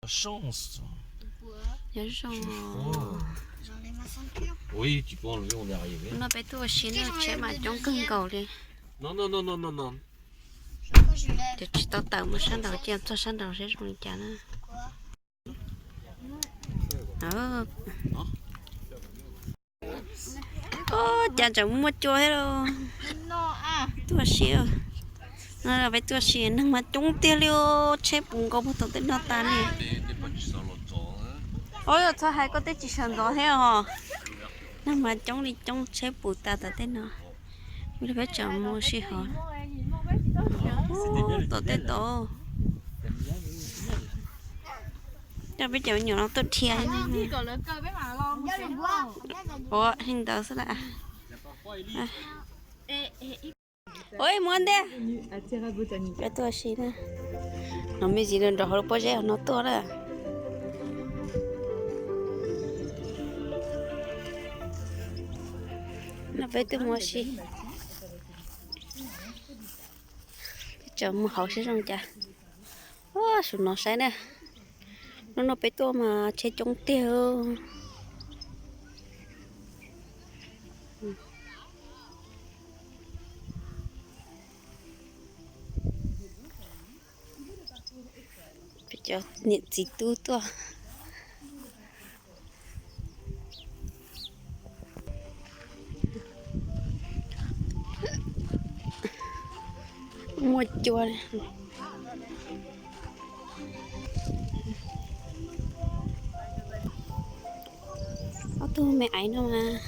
Chance. Nhớ xong J'enlève ma ceinture. Oui, tu peux enlever, on est arrivé. nó bé tua xí nó chế mà trong cưng cầu đi Non, non, non, non, non, non. Pourquoi je lève? thì chỉ tao tao mà sáng đầu chém cho sáng đầu sẽ rồi chả nữa chả chẳng mua chua hết đâu Non, ah. tua xí nó là bé tua xí nhưng mà chúng tiêu liu chế bún có một thằng tên nó tan này Des pas du saloton, hein. ôi thôi hai có tới chỉ sần đó thế hả nhưng mà chúng đi chúng chế bún ta ta tên nó bây giờ chọn mua xí hả tổ tên tổ cho bây giờ nhỏ nó tốt thiệt ủa hình đó sao lại ôi muốn đây cái tua xí nè nó mới gì nên đó bao giờ nó to đó nó phải từ mua xí cho mua hậu sẽ rong chả sụt nó sai nè nó phải to mà chơi trống tiêu phải cho nhiệt gì tu to mua chua này tôi mẹ ấy đâu mà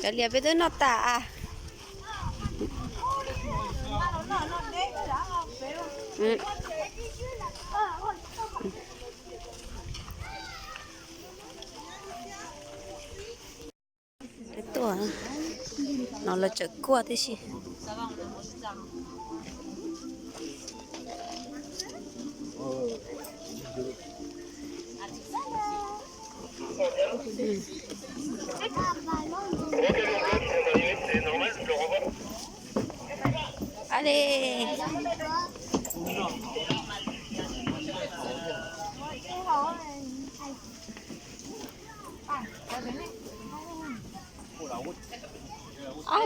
cái liệp với nó tả cái tuổi nó là chợ cua thế gì allez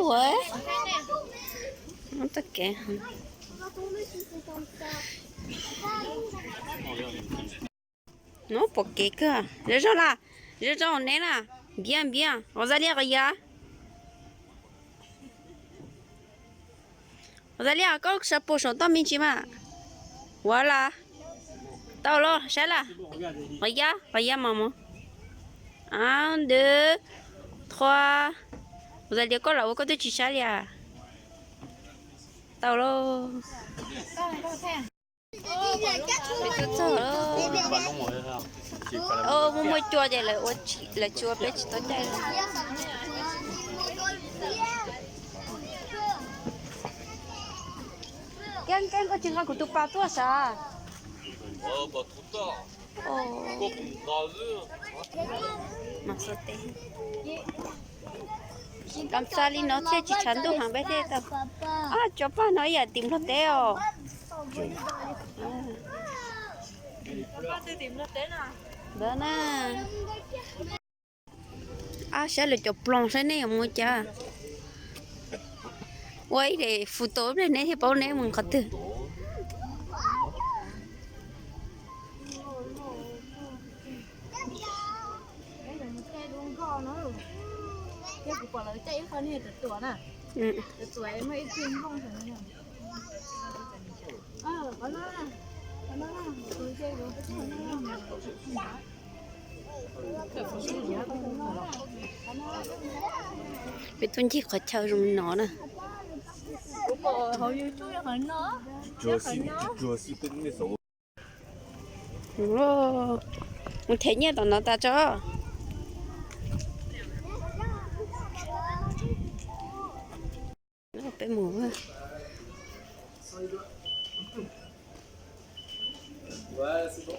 ouais non t'inquiète non pour quelqu'un les gens là on est là bien bien Rosalie regarde Rosalie có sắp bộ số tao mình chỉ mà voilà tao lo sẽ là regarde maman 1 2 3 Rosalie có là có tới chỉ sai à tao lo mua chua vậy là chua bé chỉ tốt đây Ken có chừng của tụi ba tua sao? Oh, bah trop tard. Encore une graveur. Mà sao thế? Làm sao đi nó chỉ chắn đồ hàng bé thế tao. Cho ba nói giờ tìm nó té oh. Ba tôi tìm nó tới nào? Đó nè. Sẽ là cho plong thế này mua cha. Quay để phụ tốt đây này thì bao này mình có từ. Cái của quả lời chạy con này tuổi nè. Tuổi em mới chuyên không phải nè. Có nó nè. Tôi chơi rồi biết tuân chỉ có chơi rồi nó nè. Hầu như chú đã hỏi nó. Mình thấy nhé tao nó ta cho. Nó bé mù quá. Ouais, c'est bon.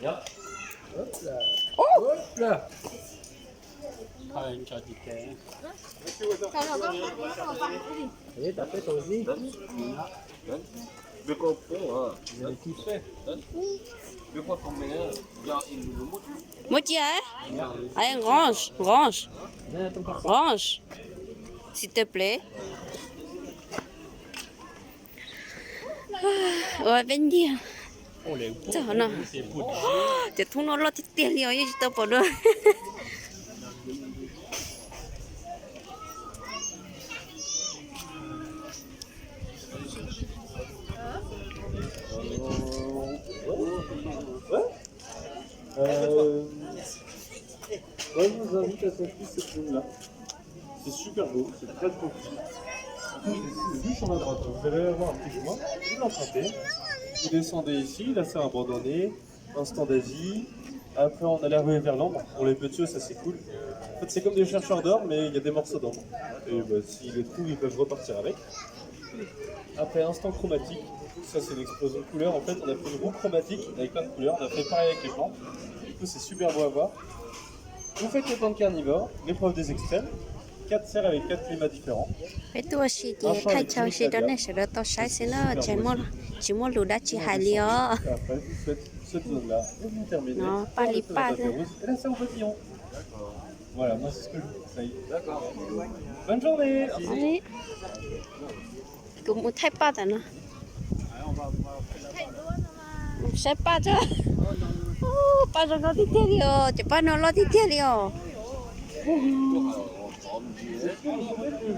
Ja. Hop là. Ah, une carte d'Ikea. Cái nào có một bạn cái gì? Et t'as fait toi aussi? Mais comprends, hein. Vous avez tout fait. Mais quoi qu'on met, il y a une remote. Một chia ấy. Allez, range, range, Viens, ton parfum. range. S'il te plaît. Ouais, bên đi. Oh, les Trời nào. c'est beau. Chỉ thun nó lo thì tiền liều như tao bỏ được. Ouais, je vous invite à tester cette zone-là. C'est super beau, c'est très tranquille. C'est juste sur la droite, vous allez avoir un petit chemin, vous l'empruntez, vous descendez ici, là c'est abandonné, instant d'Asie. Après on a la rue vers l'ombre, pour les petits ça c'est cool. En fait c'est comme des chercheurs d'or mais il y a des morceaux d'ombre. Et bah, s'ils les trouvent ils peuvent repartir avec. Après instant chromatique, ça c'est l'explosion de couleurs. En fait on a fait une roue chromatique avec plein de couleurs, on a fait pareil avec les plantes. Du coup c'est super beau à voir. Vous faites les plantes carnivores, l'épreuve des extrêmes, 4 serres avec 4 climats différents. Cái tua xì thì thay chào xì đó này sẽ được tao sai xí nó chỉ mua lúa đã chỉ hai liều. Et après vous faites cette zone-là et vous terminez Non, par pas le les feu pattes. de et la serre aux papillons. Voilà, moi c'est ce que je vous conseille. D'accord. Bonne journée. Đấy. Cũng muốn thay ba nó. Sai ba chứ. Ba rồi nó đi theo liều, chỉ ba nó đi theo liều.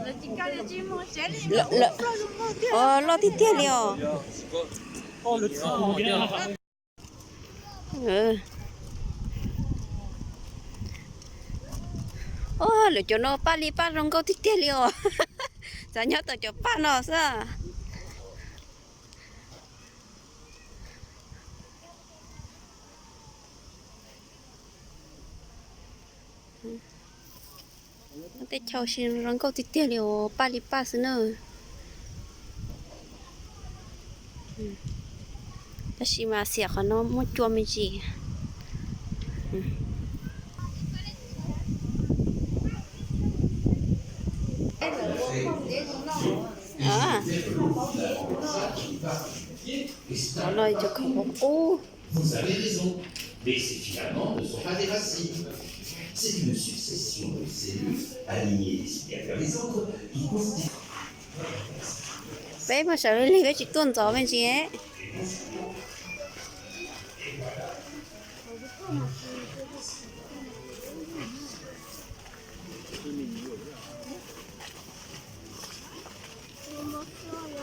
Là chỉ cái là chỉ mua chén đi. Lo đi theo liều. Oh, le sang, mon gars. Lựa cho nó ba li ba rong câu thích tiền liều. Giờ nhớ tao cho ba nó sao? Để chào xin rong câu thích tiền liều ba li ba xí nữa. Ta xí mà xẻ khó nó muốn chua mình gì. Nói cho không ô. Vous avez raison, mais ces filaments ne sont pas des racines. C'est une succession de cellules alignées les unes vers les autres qui constituent. Bé mà sợ lên cái chị tuần gió bên gì ấy.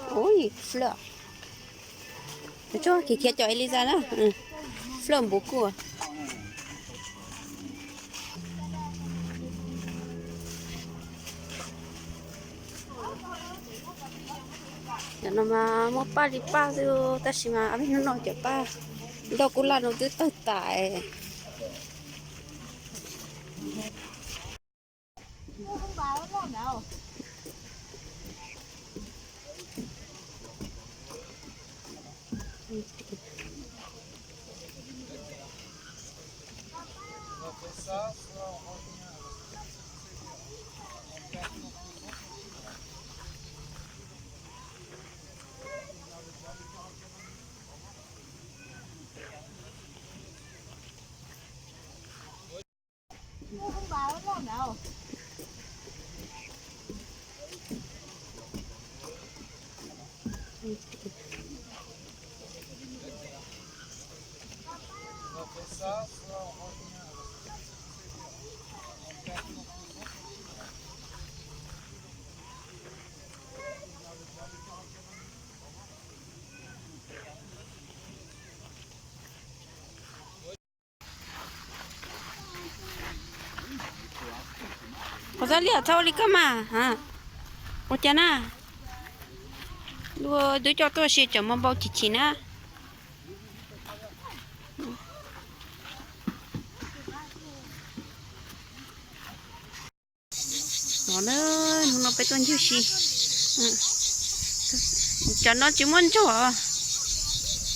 Ôi, fleur. Để cho kìa cho Elisa đó. Fleur bố của. Giờ nó mà mua ba đi ba rồi ta chỉ mà anh nó nói cho ba. Đâu cũng là nó cứ tự tại. Không báo nó nào. Không báo nó nào. Có ra liệt thâu đi cơ mà hả? Một chân à? Đứa cho tôi xịt cho mà bao chỉ nè. Nó phải tuân chú xì. Cho nó chỉ muốn cho.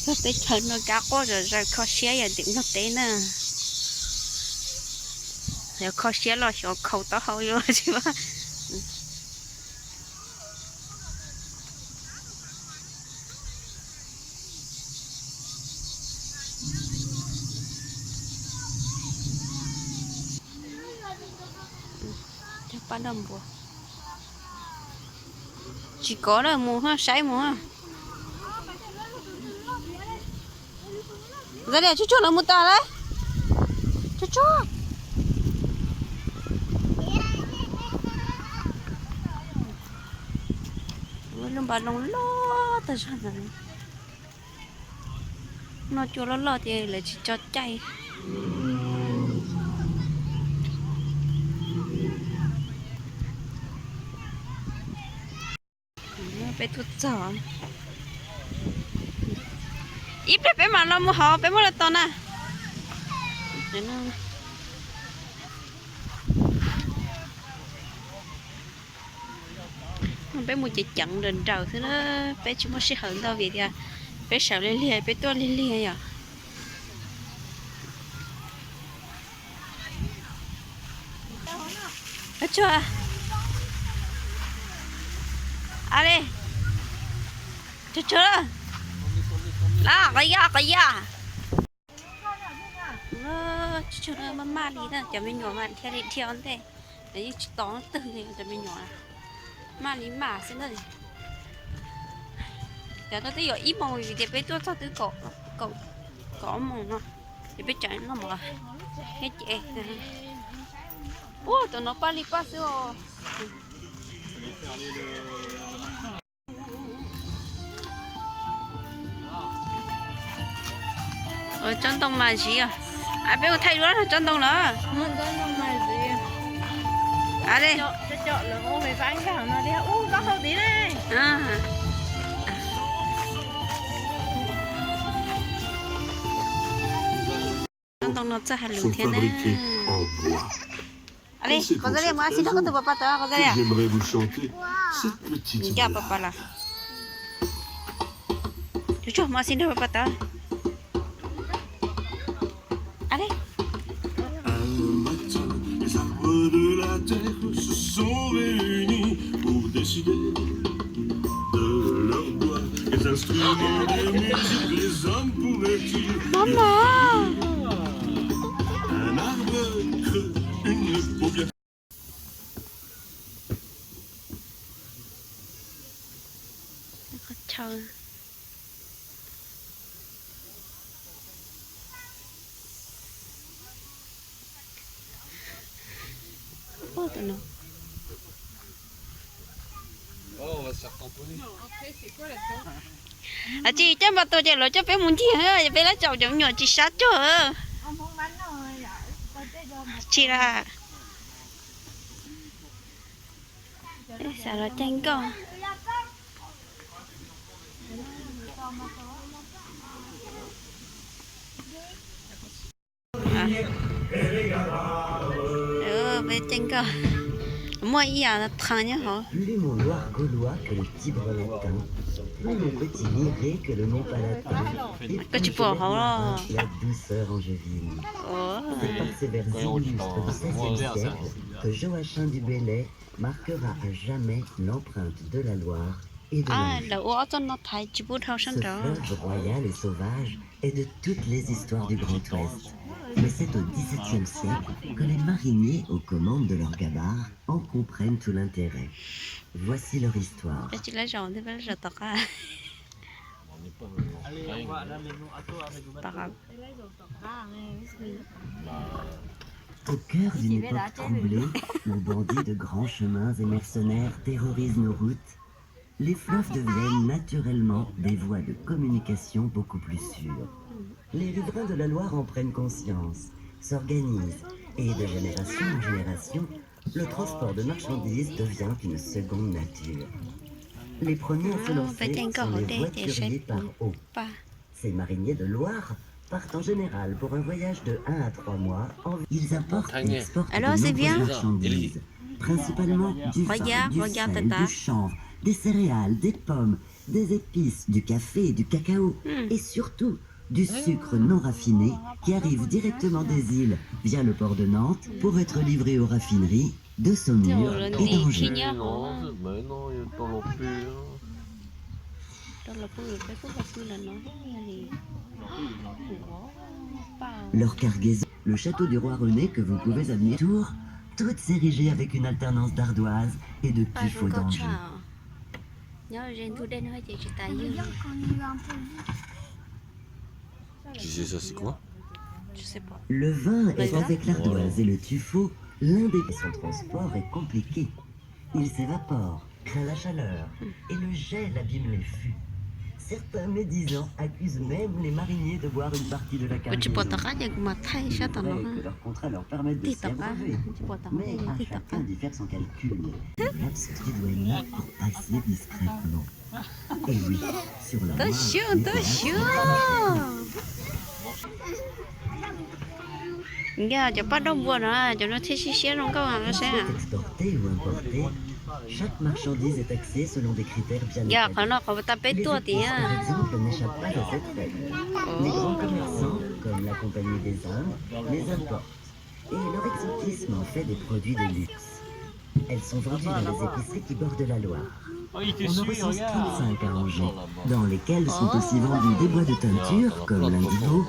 Có tới chân nó cá quá rồi khó xé ya điểm nó té nè. Rồi khó xé lo cho khâu tao hậu rồi chứ mà. Bắt đầu bùa chỉ có là mùa ha sấy mùa ha ra đây chú cho nó một ta đấy chú luôn bà nông lo ta sao này nó cho nó lo thì là chỉ cho chay bé thụt giòn ít bé mà nó mua họ bé mua là to nè bé mua chỉ chặn đền trầu thế nó bé chỉ mua sẽ hận đâu vậy à bé sợ lên liền bé to lên liền à ở chỗ à đi chú là cái ya chú nó mà đi đó cho mình nhỏ mà theo thế đấy chú tóm từ này cho mình nhỏ mà đi mà xin đây giờ nó tới giờ ít màu thì bé tôi sao tới cỏ màu nó thì bé chạy nó mà hết chị ô tụi nó pali pasio ở chân đông mà gì à bé có thay đó là chân đông nữa Chân đông mà gì đây chợ là ô phải phanh cả nó đi có hậu tí này chân đông nó sẽ hạt lựu thế sont này fabriqués en bois. allez có ra mà xin nó có từ papa tới có ra J'aimerais vous chanter cette petite dạ ballade. papa là chú mà xin nó papa tới allez Un matin, les arbres de la terre se sont réunis pour décider de leur bois. Les instruments de musique, les hommes pourraient-ils maman un arbre creux, une paupière. trời ô tụi nó on va se faire tamponner. à chị chắc mà tôi chạy lối cho bé muốn gì hả bé lá chậu giống nhỏ chị sát cho ông không bắn rồi chị là sao nó tranh con bé tranh con moi il y a train hả Plus mon noir gaulois que le tibre latin, plus mon petit miré que le mont palatin, et que plus tu je peux n'ai avoir pas la douceur angevine. C'est par ces vers illustres du XVIe siècle que Joachim du Bellay marquera à jamais l'empreinte de la Loire et de à l'Anjou. đậu ó cho nó thay chỉ bút thao Ce sân đó fleuve royal et sauvage est de toutes les histoires du Grand Ouest. Mais c'est au XVIIe siècle que les mariniers aux commandes de leur gabarre en comprennent tout l'intérêt. Voici leur histoire. bé chỉ lấy rau thì bé lấy rau tóc à tóc à Au cœur d'une époque troublée, où bandits de grands chemins et mercenaires terrorisent nos routes, les fleuves deviennent naturellement des voies de communication beaucoup plus sûres. Les riverains de la Loire en prennent conscience, s'organisent, et de génération en génération, le transport de marchandises devient une seconde nature. Les premiers à se lancer sont les voituriers par eau. ba Ces mariniers de Loire partent en général pour un voyage de 1 à 3 mois. Ils apportent et exportent Alors, de c'est bien. nombreuses marchandises, principalement du vin, Regarde, du regarde, sel, tata. du chanvre, des céréales, des pommes des épices, du café, du cacao et surtout du sucre non raffiné qui arrive directement des îles via le port de Nantes pour être livré aux raffineries de Saumur et d'Angers. Non, mais non, il est dans l'opé. Leur cargaison, le château du roi René que vous pouvez admirer, toutes érigées avec une alternance d'ardoises et de tuffeaux d'Angers. Tu sais ça c'est quoi? Je sais pas. Le vin est avec l'ardoise et le tuffeau, l'un des son transport est compliqué. Il s'évapore, craint la chaleur, et le gel abîme les fûts. Certains médisants accusent même les mariniers de boire une partie de la cargaison. Il est vrai que leur contrat leur permet de s'y abreuver, mais à chacun d'y faire son calcul. L'absence du douanier pour passer discrètement. Et oui, sur la main, exporté ou importé, chaque marchandise est taxée selon des critères bien établis. Les épices, par exemple, n'échappent pas à cette règle. Les grands commerçants, comme la Compagnie des Indes, les importent. Et leur exotisme en fait des produits de luxe. Elles sont vendues dans les épiceries qui bordent la Loire. On en recense 35 à Angers, dans lesquelles sont aussi vendus des bois de teinture, comme l'indigo,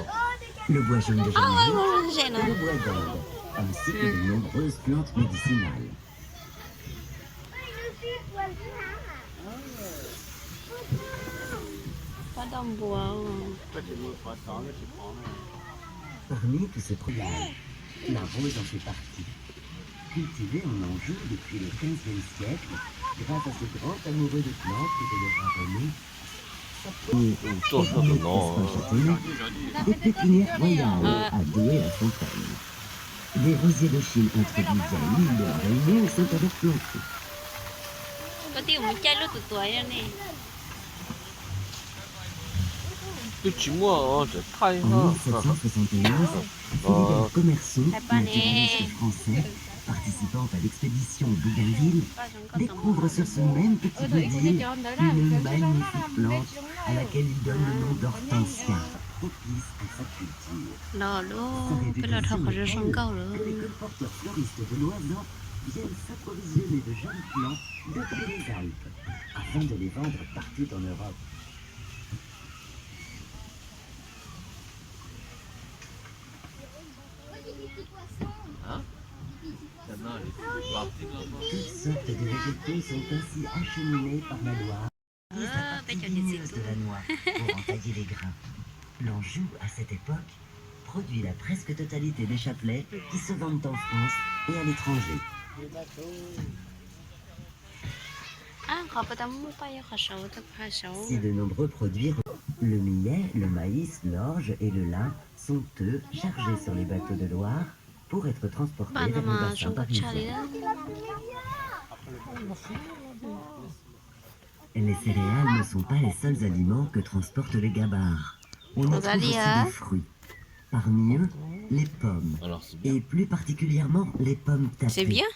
le bois jaune de Jamaïque et le bois d'Inde, ainsi que de nombreuses plantes médicinales. Parmi tous ces produits, la rose en fait partie. Cultivée en Anjou depuis le XVe siècle, grâce à ce grand amoureux de plantes que le roi René, des pépinières royales à Douai-la-Fontaine. Des rosiers de Chine introduits via l'île de la Réunion sont alors plantés. Dis-moi, hein, c'est très En 1771, Philibert Commerson, naturaliste français, participant à l'expédition Bougainville, découvre sur ce même petit bout d'île une magnifique plante à laquelle il donne le nom d'hortensia, propice à sa culture. Les colporteurs floristes de l'Oiseau viennent s'approvisionner de jeunes plants depuis les Alpes, afin de les vendre partout en Europe. Toutes sortes de végétaux sont ainsi acheminés par la Loire et la partie lumineuse de la noix pour en tailler les grains. L'Anjou, à cette époque, produit la presque totalité des chapelets qui se vendent en France et à l'étranger. Si de nombreux produits, le millet, le maïs, l'orge et le lin sont eux chargés sur les bateaux de Loire pour être transportés vers le bassin parisien. Les céréales ne sont pas les seuls aliments que transportent les gabarres. On y trouve aussi des fruits. Parmi eux, les pommes. Et plus particulièrement les pommes tapées. C'est bien.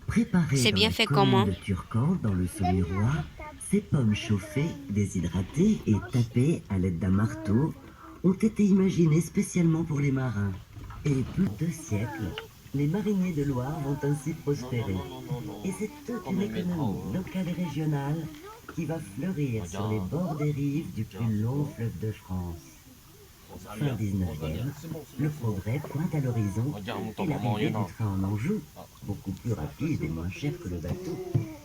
Préparées C'est dans bien la fait commune comment? de Turcan, dans le Saumurois, ces pommes chauffées, déshydratées et tapées à l'aide d'un marteau ont été imaginées spécialement pour les marins. Et plus de 2 siècles, les mariniers de Loire vont ainsi prospérer. Et c'est toute une économie locale et régionale qui va fleurir sur les bords des rives du plus long fleuve de France. Fin 19e, le progrès pointe à l'horizon et l'arrivée du train en Anjou, beaucoup plus rapide et moins cher que le bateau,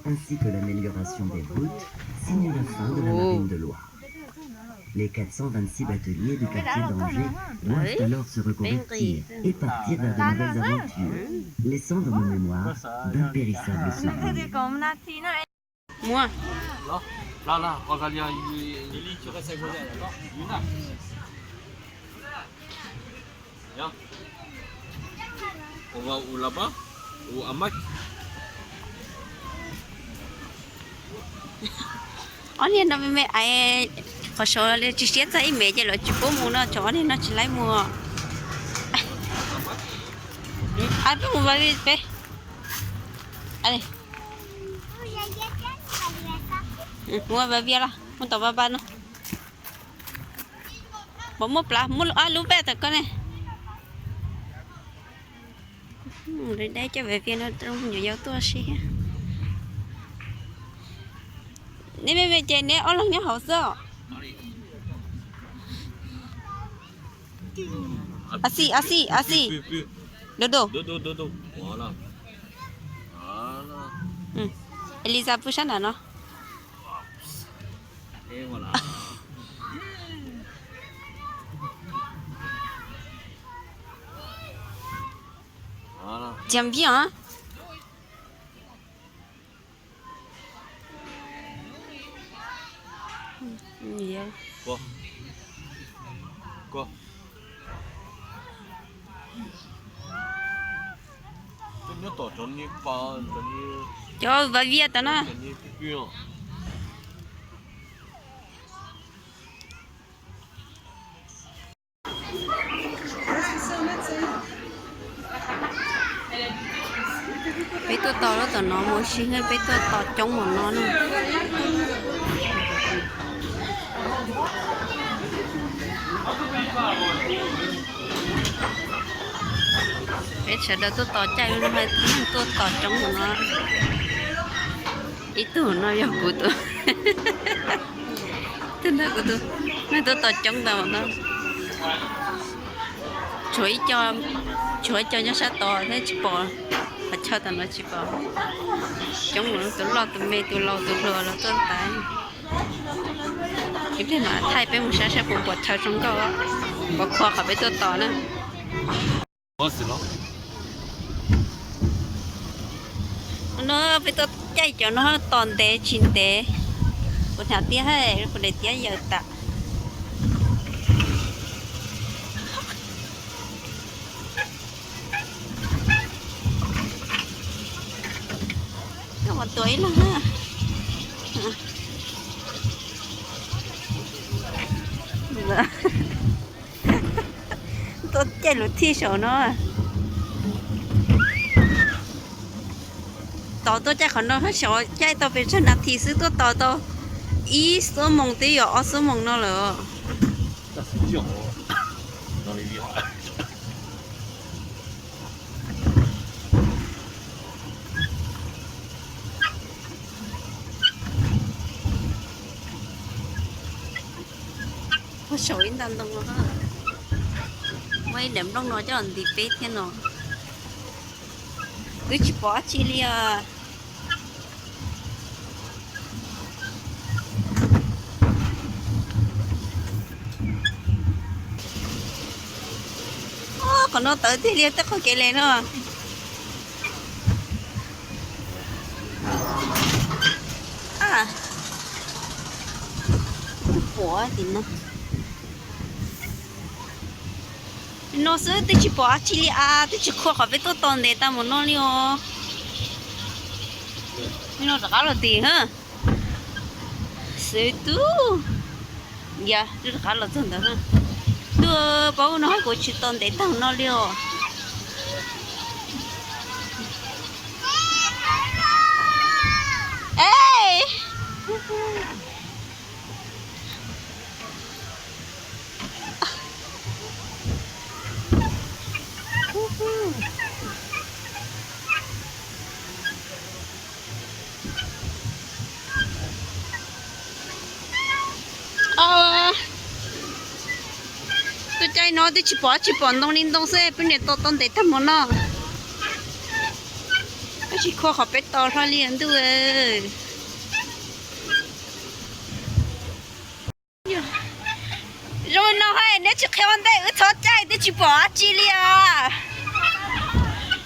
ainsi que l'amélioration des routes, signent la fin de la marine de Loire. Les 426 bateliers du quartier d'Angers doivent alors se reconvertir et partir vers de nouvelles aventures, laissant dans nos mémoires d'impérissables souvenirs. Moi. Là, Rosalia, Lily, tu restes à côté, d'accord? Luna. Viens. On va où là-bas? Ou à Mac? Ở đây nó mẹ ai có số lên chỉ xét thấy mẹ chỉ là chỉ có mua nó chó nên nó chỉ lấy mua. Ai biết mua vậy bé? Đây. Mua về bia là. muốn tàu ba nó bỏ mua pla mua lú bé thật con này rồi đây cho về phía nó trong nhiều dấu tua xí nếu về chơi nè ở lần nhớ hậu sợ asi Dodo voilà Elisa Pushana nó et voilà voilà j'aime bien hein nhiều quoi nó tỏ cho như pa cho như cho vào Việt đó nó cho như piu bây tôi tỏ nó tỏ nó muốn xin hơn bây tôi tỏ chống một nó nữa bây giờ đó tôi tỏ chạy luôn hay tôi tỏ chống một nó ý tưởng nó yêu của tôi tin đó của tôi nên tôi tỏ chống tao nó chuối cho nó sát to thế chỉ bỏ và cho tao nó chỉ bỏ chống một tôi lo tôi mê tôi lo tôi lừa là tôi tái cái thế mà thay bên một sáng sẽ bụng bột cháo trong câu á bỏ khoa khỏi bên tôi tỏ nữa nó bên tôi chạy cho nó toàn tế chín tế một thằng tía hay một để tía giờ tạ nó một tuổi là ha tôi chạy lụt thi số nó tao tôi chạy khỏi nó hết số chạy tao về trên nạp thi sư tôi tao ý số mông tí ở số mông nó rồi ça c'est dur dans les virages có sổ in đàn đông đó mấy điểm đông nó cho anh đi bế thế nào cứ chỉ bỏ chi lia còn nó tới thì lia tất cả cái này nữa à bỏ thì nó sẽ tự chỉ bỏ chi li tự chỉ khoa học với tôi toàn để ta một nó liêu nó đã là tiền ha sẽ tu dạ rất khá là thân đó ha đưa bảo nó của chị toàn để tao nó liêu ê tôi chạy nó thì chỉ bỏ đông linh đông xe bên này to để thăm món nó chỉ khoa học bé to ra liền thôi rồi nó hay nếu chỉ khéo đây ở thoát chạy thì chỉ bỏ chi lia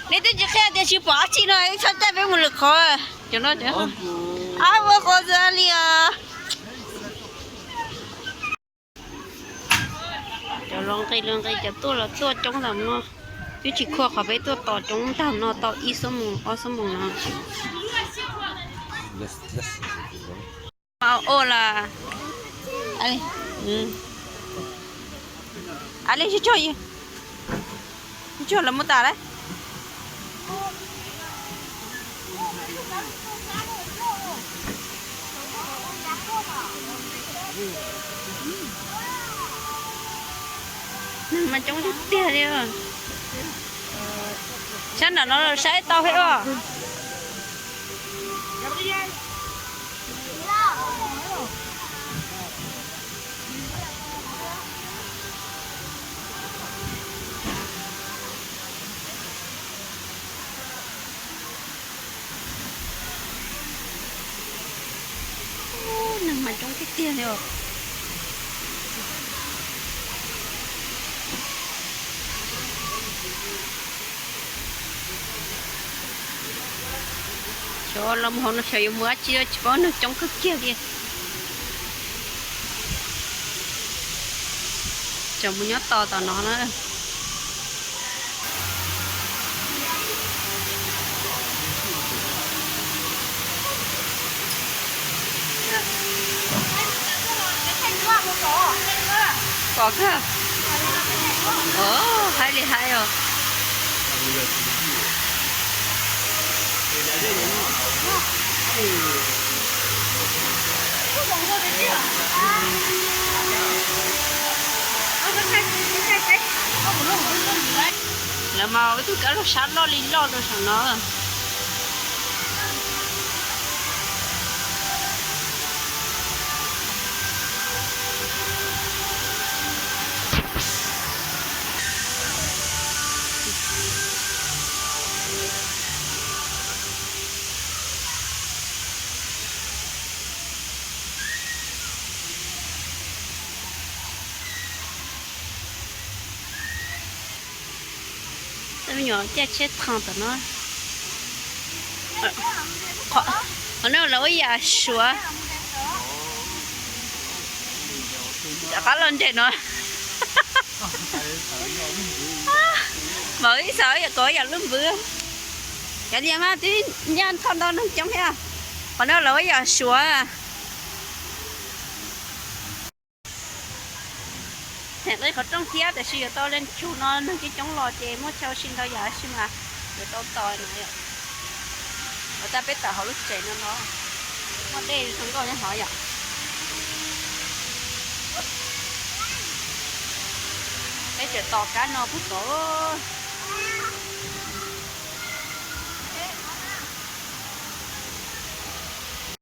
nếu tôi chỉ khéo thì chỉ bỏ chi nó thoát chạy với một lực khó cho nó được vô khó ra lia cho lông cây cho tôi là tôi trong làm nó tôi chỉ khoa học với tôi tỏ trong làm nó tỏ ít số mùng nó ô là ai ai chứ cho gì cho là một tà đấy mà trong chút tiền đi rồi chắc là nó sẽ to hết rồi nằm mà trong cái tiền đi rồi cho lâm hồ nó chơi mưa chia cho nó trong cái kia đi cho muốn nhớ to tao nó nữa có cơ ồ hay là hay rồi là mà cái cái nó sát lo đi lo rồi sao nó bây giờ chết chết thằng tao nó nó lỗi giờ sủa đã có lên trên rồi mới sợ giờ có giờ lắm vừa cái gì mà tí nhân thằng đó nó chống thế còn nó lỗi giờ sủa thế đấy có trong kia để xưa tôi lên chú nó chỉ chống lò chè mất trâu xin tao giả xin mà để tao tỏi này người ta biết tao họ lúc chè nó đây không có những hỏi vậy cái chè to cá nó phút cổ